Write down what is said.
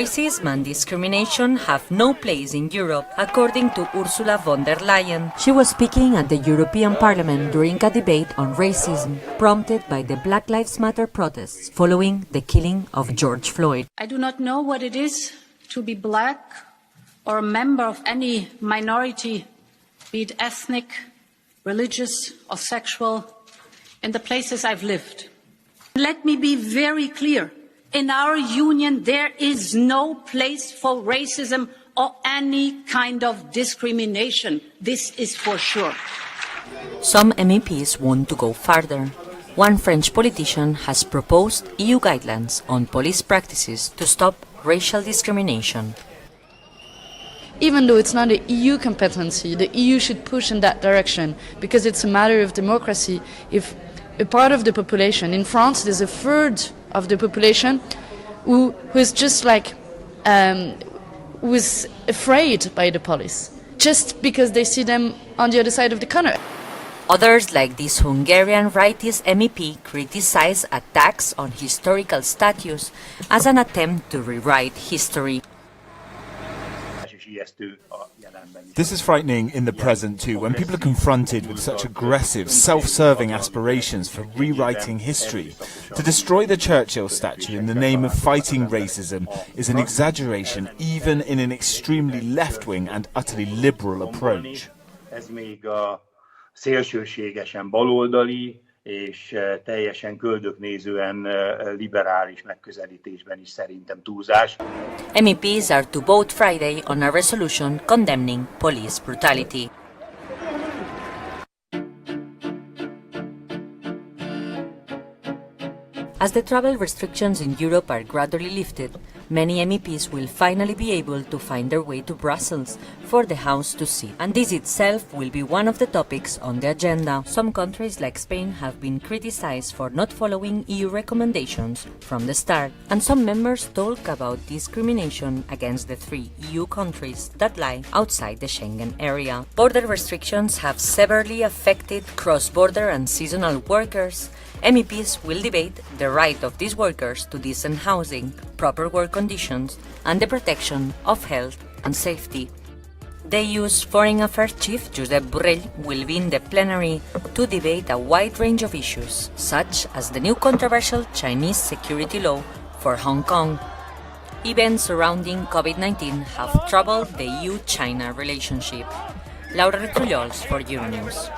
Racism and discrimination have no place in Europe, according to Ursula von der Leyen. She was speaking at the European Parliament during a debate on racism, prompted by the Black Lives Matter protests following the killing of George Floyd. I do not know what it is to be black or a member of any minority, be it ethnic, religious or sexual, in the places I've lived. Let me be very clear. In our union, there is no place for racism or any kind of discrimination. This is for sure. Some MEPs want to go further. One French politician has proposed EU guidelines on police practices to stop racial discrimination. Even though it's not an EU competency, the EU should push in that direction because it's a matter of democracy. If a part of the population, in France there's a third of the population who is just like, who is afraid by the police, just because they see them on the other side of the corner. Others, like this Hungarian rightist MEP, criticize attacks on historical statues as an attempt to rewrite history. This is frightening in the present too, when people are confronted with such aggressive, self-serving aspirations for rewriting history. To destroy the Churchill statue in the name of fighting racism is an exaggeration, even in an extremely left-wing and utterly liberal approach. Szélsőségesen baloldali és teljesen köldöknézően liberális megközelítésben is szerintem túlzás. MEPs are to vote Friday on a resolution condemning police brutality. As the travel restrictions in Europe are gradually lifted, many MEPs will finally be able to find their way to Brussels for the House to sit. And this itself will be one of the topics on the agenda. Some countries like Spain have been criticized for not following EU recommendations from the start. And some members talk about discrimination against the 3 EU countries that lie outside the Schengen area. Border restrictions have severely affected cross-border and seasonal workers. MEPs will debate the right of these workers to decent housing, proper work conditions, and the protection of health and safety. The EU's Foreign Affairs Chief, Josep Borrell, will be in the plenary to debate a wide range of issues, such as the new controversial Chinese security law for Hong Kong. Events surrounding COVID-19 have troubled the EU-China relationship. Laura Retrullols for Euronews.